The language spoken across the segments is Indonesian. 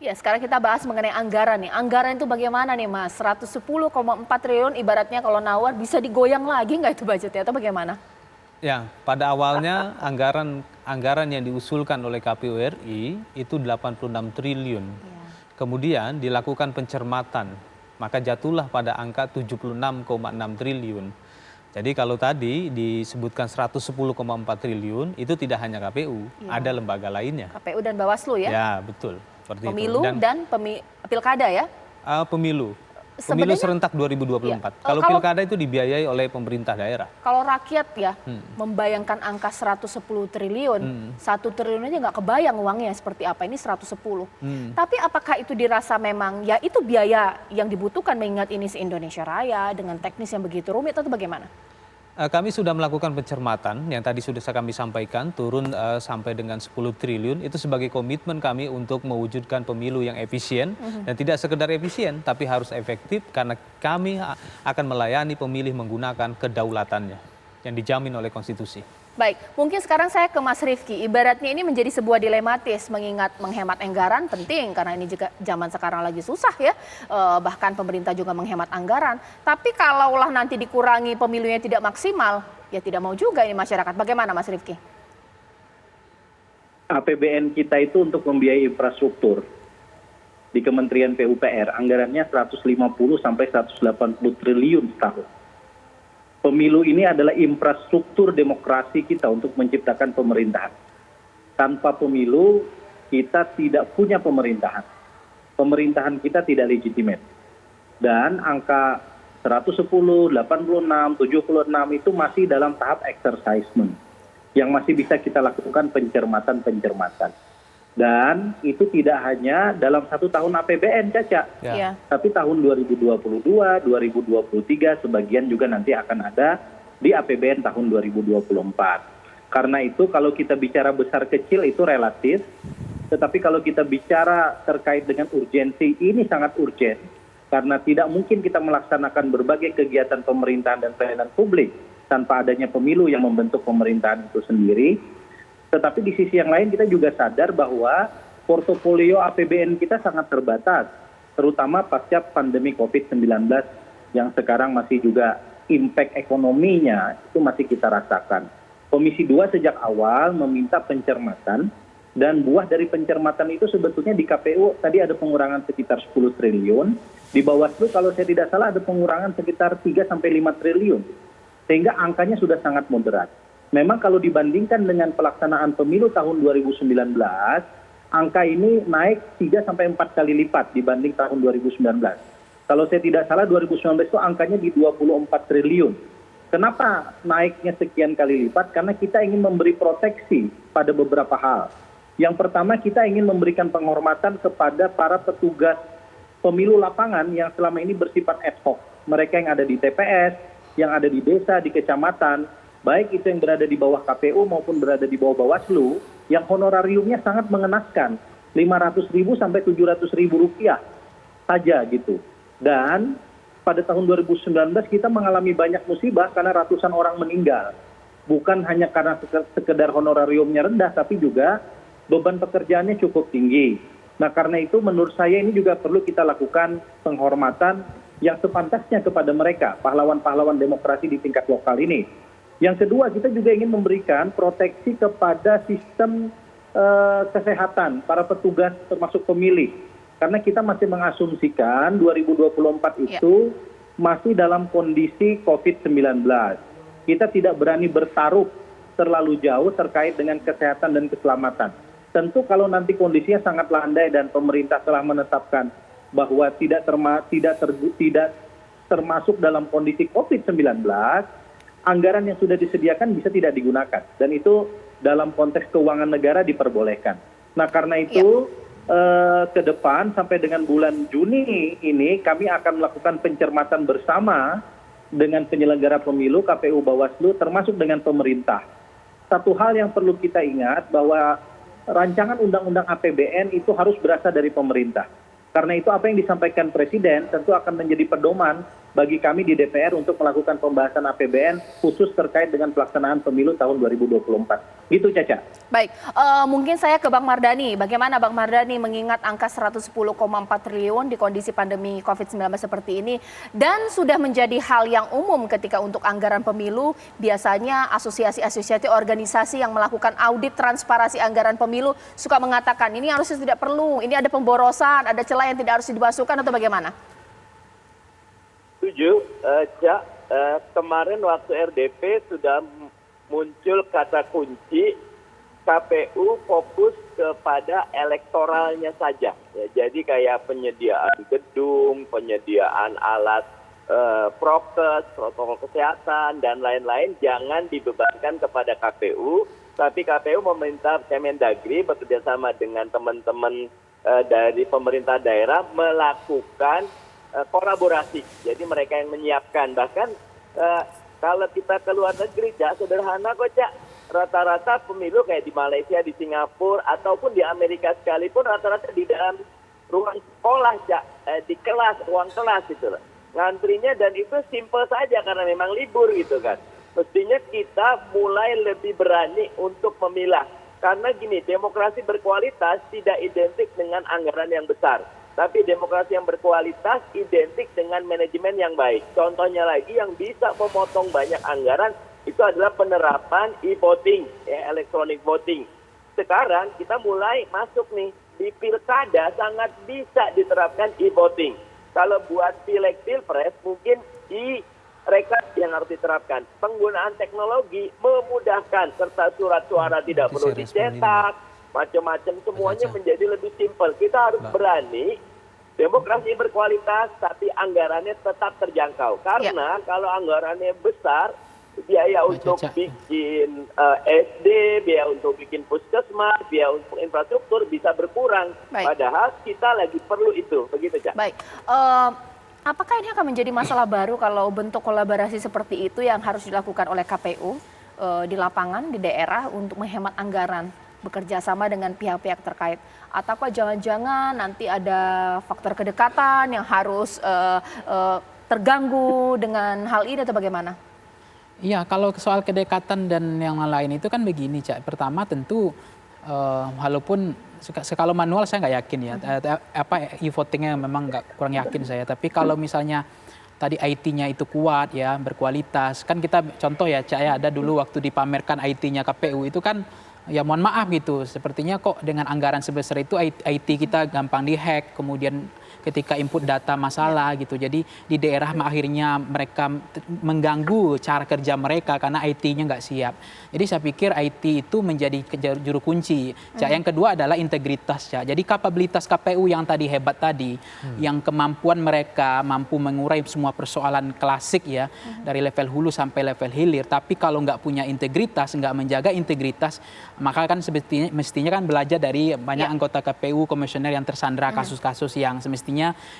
Ya, sekarang kita bahas mengenai anggaran nih. Anggaran itu bagaimana nih Mas? 110,4 triliun ibaratnya kalau nawar bisa digoyang lagi nggak itu budgetnya atau bagaimana? Ya, pada awalnya anggaran yang diusulkan oleh KPU RI itu 86 triliun. Ya. Kemudian dilakukan pencermatan, maka jatuhlah pada angka 76,6 triliun. Jadi kalau tadi disebutkan 110,4 triliun, itu tidak hanya KPU, Ya. ada lembaga lainnya. KPU dan Bawaslu ya? Ya, betul. Seperti Pemilu itu. dan pilkada ya? Pemilu. Pemilu Sebenarnya serentak 2024. ya, Kalau pilkada itu dibiayai oleh pemerintah daerah. kalau rakyat ya membayangkan angka 110 triliun, 1 triliun aja nggak kebayang uangnya seperti apa, ini 110. Tapi apakah itu dirasa memang ya itu biaya yang dibutuhkan mengingat ini se-Indonesia Raya dengan teknis yang begitu rumit atau bagaimana? Kami sudah melakukan pencermatan yang tadi sudah kami sampaikan turun sampai dengan 10 triliun itu sebagai komitmen kami untuk mewujudkan pemilu yang efisien dan tidak sekedar efisien tapi harus efektif karena kami akan melayani pemilih menggunakan kedaulatannya yang dijamin oleh konstitusi. Baik, mungkin sekarang saya ke Mas Rifki. Ibaratnya ini menjadi sebuah dilematis mengingat menghemat anggaran penting karena ini juga zaman sekarang lagi susah ya. Bahkan pemerintah juga menghemat anggaran. Tapi kalaulah nanti dikurangi pemilunya tidak maksimal, ya tidak mau juga ini masyarakat. Bagaimana Mas Rifki? APBN kita itu untuk membiayai infrastruktur di Kementerian PUPR. Anggarannya 150 sampai 180 triliun setahun. Pemilu ini adalah infrastruktur demokrasi kita untuk menciptakan pemerintahan. Tanpa pemilu, kita tidak punya pemerintahan. Pemerintahan kita tidak legitimate. Dan angka 110, 86, 76 itu masih dalam tahap exercisement. Yang masih bisa kita lakukan pencermatan-pencermatan. Dan itu tidak hanya dalam 1 tahun APBN, Caca. Ya. Tapi tahun 2022, 2023 sebagian juga nanti akan ada di APBN tahun 2024. Karena itu kalau kita bicara besar kecil itu relatif, tetapi kalau kita bicara terkait dengan urgensi ini sangat urgent. Karena tidak mungkin kita melaksanakan berbagai kegiatan pemerintahan dan pelayanan publik tanpa adanya pemilu yang membentuk pemerintahan itu sendiri. Tetapi di sisi yang lain kita juga sadar bahwa portofolio APBN kita sangat terbatas, terutama pasca pandemi COVID-19 yang sekarang masih juga impact ekonominya itu masih kita rasakan. Komisi 2 sejak awal meminta pencermatan dan buah dari pencermatan itu sebetulnya di KPU tadi ada pengurangan sekitar 10 triliun, di Bawaslu kalau saya tidak salah ada pengurangan sekitar 3 sampai 5 triliun. Sehingga angkanya sudah sangat moderat. Memang kalau dibandingkan dengan pelaksanaan pemilu tahun 2019, angka ini naik 3 sampai 4 kali lipat dibanding tahun 2019. Kalau saya tidak salah 2019 itu angkanya di 24 triliun. Kenapa naiknya sekian kali lipat? Karena kita ingin memberi proteksi pada beberapa hal. Yang pertama kita ingin memberikan penghormatan kepada para petugas pemilu lapangan yang selama ini bersifat ad hoc. Mereka yang ada di TPS, yang ada di desa, di kecamatan, baik itu yang berada di bawah KPU maupun berada di bawah Bawaslu, yang honorariumnya sangat mengenaskan, 500.000 sampai 700.000 rupiah saja gitu. Dan pada tahun 2019 kita mengalami banyak musibah karena ratusan orang meninggal. Bukan hanya karena sekedar honorariumnya rendah, tapi juga beban pekerjaannya cukup tinggi. Nah karena itu menurut saya ini juga perlu kita lakukan penghormatan yang sepantasnya kepada mereka, pahlawan-pahlawan demokrasi di tingkat lokal ini. Yang kedua, kita juga ingin memberikan proteksi kepada sistem kesehatan para petugas termasuk pemilih. Karena kita masih mengasumsikan 2024 itu masih dalam kondisi COVID-19. Kita tidak berani bertaruh terlalu jauh terkait dengan kesehatan dan keselamatan. Tentu kalau nanti kondisinya sangat landai dan pemerintah telah menetapkan bahwa tidak termasuk dalam kondisi COVID-19, anggaran yang sudah disediakan bisa tidak digunakan. Dan itu dalam konteks keuangan negara diperbolehkan. Nah karena itu ke depan sampai dengan bulan Juni ini kami akan melakukan pencermatan bersama dengan penyelenggara pemilu, KPU, Bawaslu, termasuk dengan pemerintah. Satu hal yang perlu kita ingat bahwa rancangan undang-undang APBN itu harus berasal dari pemerintah. Karena itu apa yang disampaikan Presiden tentu akan menjadi pedoman bagi kami di DPR untuk melakukan pembahasan APBN khusus terkait dengan pelaksanaan pemilu tahun 2024. Gitu Caca. Baik, mungkin saya ke Bang Mardhani. Bagaimana Bang Mardhani mengingat angka 110,4 triliun di kondisi pandemi COVID-19 seperti ini dan sudah menjadi hal yang umum ketika untuk anggaran pemilu biasanya asosiasi-asosiasi organisasi yang melakukan audit transparansi anggaran pemilu suka mengatakan ini harusnya tidak perlu, ini ada pemborosan, ada celah yang tidak harus dimasukkan atau bagaimana? Setuju, Cak. Kemarin waktu RDP sudah muncul kata kunci KPU fokus kepada elektoralnya saja. Ya, jadi kayak penyediaan gedung, penyediaan alat prokes, protokol kesehatan, dan lain-lain jangan dibebankan kepada KPU. Tapi KPU meminta Kemendagri bekerjasama dengan teman-teman dari pemerintah daerah melakukan kolaborasi. Jadi mereka yang menyiapkan. Bahkan kalau kita ke luar negeri, Cak, sederhana kok, Cak. Rata-rata pemilu kayak di Malaysia, di Singapura, ataupun di Amerika sekalipun rata-rata di dalam ruang sekolah, Cak. Di kelas, ruang kelas gitu loh. Ngantrinya dan itu simple saja karena memang libur gitu kan. Mestinya kita mulai lebih berani untuk memilah. Karena gini, demokrasi berkualitas tidak identik dengan anggaran yang besar. Tapi demokrasi yang berkualitas identik dengan manajemen yang baik. Contohnya lagi yang bisa memotong banyak anggaran itu adalah penerapan e-voting, ya, electronic voting. Sekarang kita mulai masuk nih, di pilkada sangat bisa diterapkan e-voting. Kalau buat pileg-pilpres mungkin e-rekap yang harus diterapkan. Penggunaan teknologi memudahkan serta surat suara tidak perlu dicetak, macam-macam semuanya menjadi lebih simpel. Kita harus berani, demokrasi berkualitas tapi anggarannya tetap terjangkau. Karena kalau anggarannya besar, biaya untuk bikin SD, biaya untuk bikin puskesmas, biaya untuk infrastruktur bisa berkurang. Padahal kita lagi perlu itu, begitu, Cak. Baik. Apakah ini akan menjadi masalah baru kalau bentuk kolaborasi seperti itu yang harus dilakukan oleh KPU di lapangan, di daerah untuk menghemat anggaran, bekerja sama dengan pihak-pihak terkait? Ataukah jangan-jangan nanti ada faktor kedekatan yang harus terganggu dengan hal ini atau bagaimana? Iya, kalau soal kedekatan dan yang lain itu kan begini, Cak. Pertama tentu walaupun kalau manual saya nggak yakin ya, e-votingnya memang kurang yakin saya. Tapi kalau misalnya tadi IT-nya itu kuat ya, berkualitas, kan kita contoh ya, Cak, ya, ada dulu waktu dipamerkan IT-nya KPU itu kan ya mohon maaf gitu, sepertinya kok dengan anggaran sebesar itu IT kita gampang dihack, kemudian ketika input data masalah gitu. Jadi di daerah akhirnya mereka mengganggu cara kerja mereka karena IT-nya nggak siap. Jadi saya pikir IT itu menjadi juru kunci. Yang kedua adalah integritas. Jadi kapabilitas KPU yang tadi hebat tadi, yang kemampuan mereka mampu mengurai semua persoalan klasik ya, dari level hulu sampai level hilir. Tapi kalau nggak punya integritas, nggak menjaga integritas, maka kan mestinya kan belajar dari banyak anggota KPU, komisioner yang tersandra kasus-kasus yang semestinya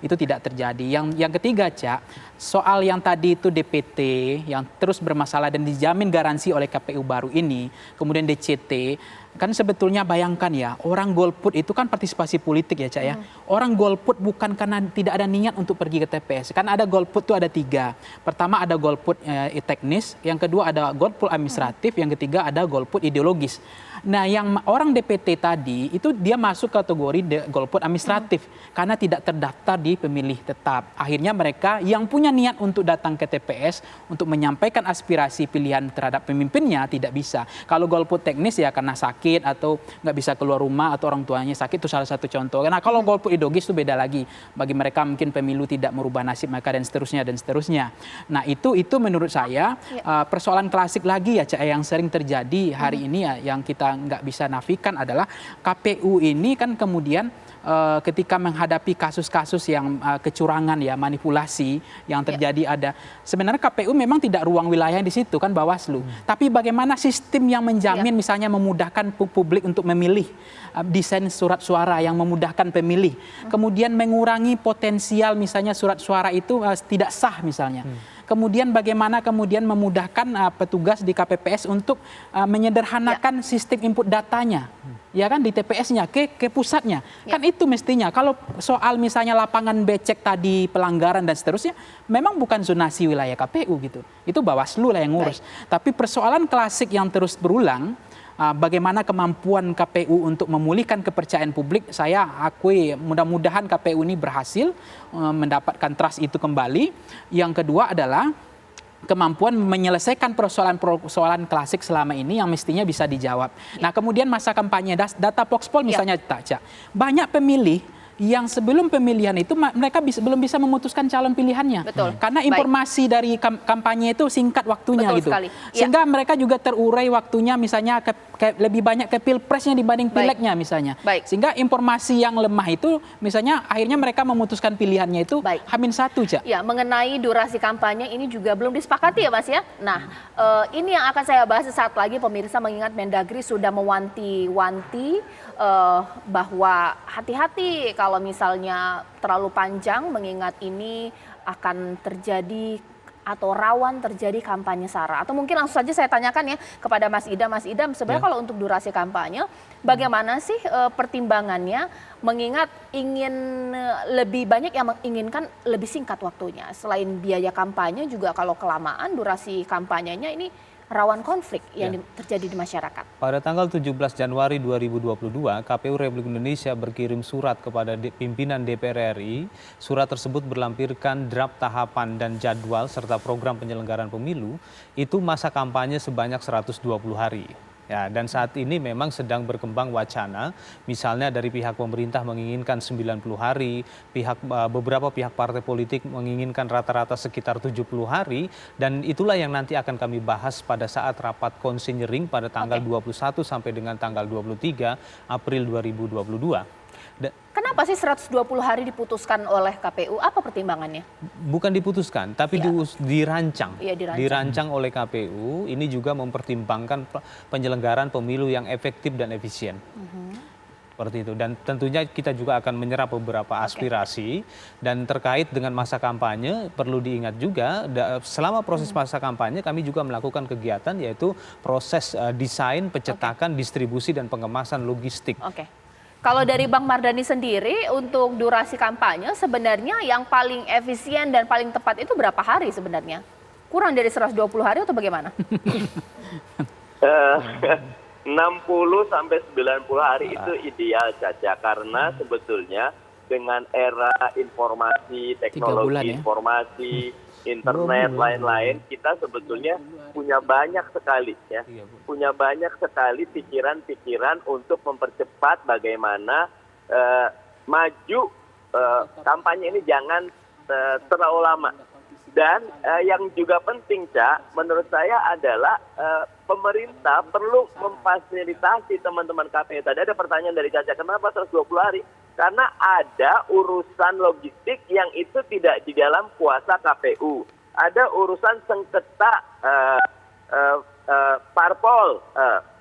itu tidak terjadi. Yang ketiga, Cak, soal yang tadi itu DPT yang terus bermasalah dan dijamin garansi oleh KPU baru ini, kemudian DCT, kan sebetulnya bayangkan ya, orang golput itu kan partisipasi politik ya, Cak, ya. Orang golput bukan karena tidak ada niat untuk pergi ke TPS. Kan ada golput itu ada 3. Pertama ada golput teknis, yang kedua ada golput administratif, yang ketiga ada golput ideologis. Nah, yang orang DPT tadi itu dia masuk kategori golput administratif karena tidak terdaftar di pemilih tetap. Akhirnya mereka yang punya niat untuk datang ke TPS untuk menyampaikan aspirasi pilihan terhadap pemimpinnya tidak bisa. Kalau golput teknis ya karena sakit atau nggak bisa keluar rumah atau orang tuanya sakit, itu salah satu contoh. Nah, kalau golput ideologis itu beda lagi. Bagi mereka mungkin pemilu tidak merubah nasib mereka dan seterusnya dan seterusnya. Nah, itu menurut saya persoalan klasik lagi ya, Cak, yang sering terjadi hari ini ya, yang kita nggak bisa nafikan adalah KPU ini kan kemudian ketika menghadapi kasus-kasus yang kecurangan ya, manipulasi yang terjadi ada. Sebenarnya KPU memang tidak ruang wilayah di situ kan, Bawaslu. Tapi bagaimana sistem yang menjamin misalnya memudahkan publik untuk memilih, desain surat suara yang memudahkan pemilih, kemudian mengurangi potensial misalnya surat suara itu tidak sah misalnya. kemudian bagaimana kemudian memudahkan petugas di KPPS untuk menyederhanakan sistem input datanya. Ya kan, di TPS-nya ke pusatnya. Kan itu mestinya. Kalau soal misalnya lapangan becek tadi, pelanggaran dan seterusnya, memang bukan zonasi wilayah KPU gitu. Itu Bawaslu lah yang ngurus. Tapi persoalan klasik yang terus berulang, bagaimana kemampuan KPU untuk memulihkan kepercayaan publik, saya akui mudah-mudahan KPU ini berhasil mendapatkan trust itu kembali. Yang kedua adalah kemampuan menyelesaikan persoalan klasik selama ini yang mestinya bisa dijawab. Nah, kemudian masa kampanye data Voxpol misalnya, Cak, banyak pemilih yang sebelum pemilihan itu mereka belum bisa memutuskan calon pilihannya. Betul. Karena informasi dari kampanye itu singkat waktunya. Betul gitu. sekali. Sehingga mereka juga terurai waktunya misalnya lebih banyak ke pilpresnya dibanding pileknya misalnya. Sehingga informasi yang lemah itu misalnya akhirnya mereka memutuskan pilihannya itu H-1, Cak. Ya, mengenai durasi kampanye ini juga belum disepakati ya Mas ya. Nah, ini yang akan saya bahas sesaat lagi, pemirsa, mengingat Mendagri sudah mewanti-wanti bahwa hati-hati kalau misalnya terlalu panjang, mengingat ini akan terjadi atau rawan terjadi kampanye sara. Atau mungkin langsung saja saya tanyakan ya kepada Mas Idam. Mas Idam, sebenarnya kalau untuk durasi kampanye, bagaimana sih pertimbangannya, mengingat ingin lebih banyak yang menginginkan lebih singkat waktunya. Selain biaya kampanye juga kalau kelamaan durasi kampanyenya ini rawan konflik yang terjadi di masyarakat. Pada tanggal 17 Januari 2022, KPU Republik Indonesia berkirim surat kepada pimpinan DPR RI. Surat tersebut berlampirkan draft tahapan dan jadwal serta program penyelenggaraan pemilu. Itu masa kampanye sebanyak 120 hari. Ya, dan saat ini memang sedang berkembang wacana, misalnya dari pihak pemerintah menginginkan 90 hari, beberapa pihak partai politik menginginkan rata-rata sekitar 70 hari, dan itulah yang nanti akan kami bahas pada saat rapat konsinyering pada tanggal 21 sampai dengan tanggal 23 April 2022. Kenapa sih 120 hari diputuskan oleh KPU? Apa pertimbangannya? Bukan diputuskan, tapi dirancang. Dirancang oleh KPU, ini juga mempertimbangkan penyelenggaraan pemilu yang efektif dan efisien. Seperti itu. Dan tentunya kita juga akan menyerap beberapa aspirasi. Dan terkait dengan masa kampanye, perlu diingat juga, selama proses masa kampanye kami juga melakukan kegiatan, yaitu proses desain, pencetakan, distribusi, dan pengemasan logistik. Kalau dari Bang Mardhani sendiri, untuk durasi kampanye sebenarnya yang paling efisien dan paling tepat itu berapa hari sebenarnya? Kurang dari 120 hari atau bagaimana? 60 sampai 90 hari itu ideal saja, karena sebetulnya dengan era informasi, teknologi informasi, internet, lain-lain, kita sebetulnya punya banyak sekali pikiran-pikiran untuk mempercepat bagaimana maju kampanye ini jangan terlalu lama. Dan yang juga penting, Cak, menurut saya adalah pemerintah perlu memfasilitasi teman-teman KPU. Tadi ada pertanyaan dari Caca, kenapa 120 hari? Karena ada urusan logistik yang itu tidak di dalam kuasa KPU. Ada urusan sengketa parpol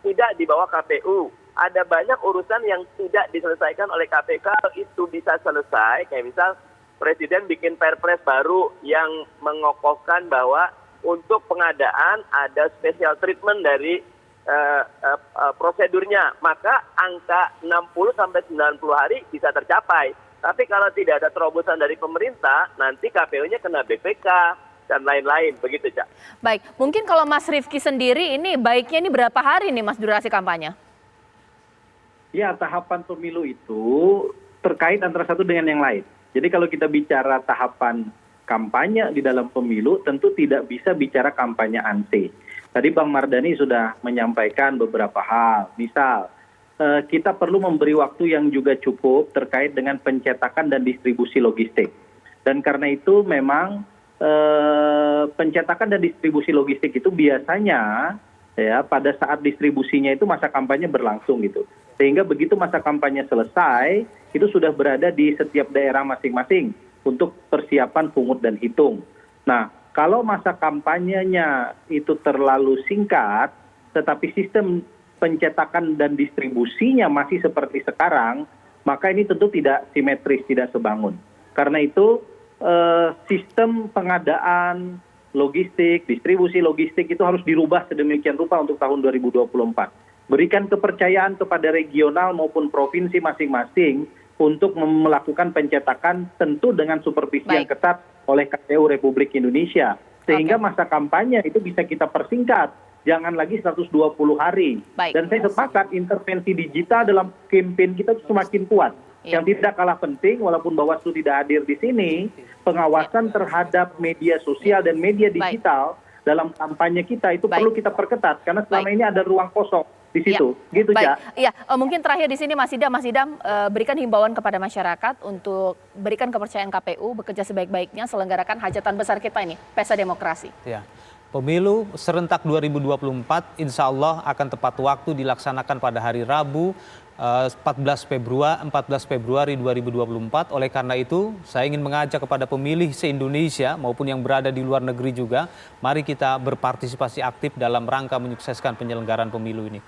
tidak di bawah KPU. Ada banyak urusan yang tidak diselesaikan oleh KPK. Kalau itu bisa selesai, kayak misal Presiden bikin perpres baru yang mengokohkan bahwa untuk pengadaan ada special treatment dari prosedurnya, maka angka 60-90 hari bisa tercapai. Tapi kalau tidak ada terobosan dari pemerintah, nanti KPU-nya kena BPK dan lain-lain, begitu, Cak. Baik, mungkin kalau Mas Rifki sendiri ini baiknya ini berapa hari nih Mas durasi kampanye? Ya, tahapan pemilu itu terkait antara satu dengan yang lain. Jadi kalau kita bicara tahapan kampanye di dalam pemilu, tentu tidak bisa bicara kampanye ANSE. Tadi Bang Mardhani sudah menyampaikan beberapa hal. Misal, kita perlu memberi waktu yang juga cukup terkait dengan pencetakan dan distribusi logistik. Dan karena itu memang pencetakan dan distribusi logistik itu biasanya ya pada saat distribusinya itu masa kampanye berlangsung gitu. Sehingga begitu masa kampanye selesai, itu sudah berada di setiap daerah masing-masing untuk persiapan pungut dan hitung. Nah, kalau masa kampanyenya itu terlalu singkat, tetapi sistem pencetakan dan distribusinya masih seperti sekarang, maka ini tentu tidak simetris, tidak sebangun. Karena itu sistem pengadaan logistik, distribusi logistik itu harus dirubah sedemikian rupa untuk tahun 2024. Berikan kepercayaan kepada regional maupun provinsi masing-masing untuk melakukan pencetakan tentu dengan supervisi yang ketat oleh KPU Republik Indonesia. Sehingga masa kampanye itu bisa kita persingkat. Jangan lagi 120 hari. Dan saya sepakat intervensi digital dalam campaign kita semakin kuat. Yang tidak kalah penting, walaupun Bawaslu tidak hadir di sini, pengawasan terhadap media sosial dan media digital dalam kampanye kita itu perlu kita perketat. Karena selama ini ada ruang kosong di situ. Gitu, Cak. Iya, mungkin terakhir di sini Mas Idam berikan himbauan kepada masyarakat untuk berikan kepercayaan KPU, bekerja sebaik-baiknya, selenggarakan hajatan besar kita ini, Pesta Demokrasi. Ya. Pemilu serentak 2024 insya Allah akan tepat waktu dilaksanakan pada hari Rabu 14 Februari 2024. Oleh karena itu saya ingin mengajak kepada pemilih se-Indonesia maupun yang berada di luar negeri juga, mari kita berpartisipasi aktif dalam rangka menyukseskan penyelenggaraan pemilu ini.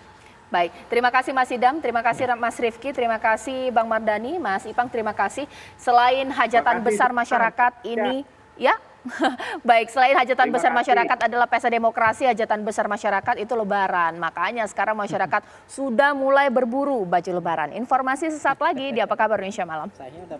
Baik, terima kasih Mas Idam, terima kasih Mas Rifki, terima kasih Bang Mardhani, Mas Ipang, terima kasih. Selain hajatan besar masyarakat ini, ya. Baik, selain hajatan besar masyarakat adalah Pesta Demokrasi, hajatan besar masyarakat itu Lebaran. Makanya sekarang masyarakat sudah mulai berburu baju Lebaran. Informasi sesaat lagi di Apa Kabar Indonesia Malam.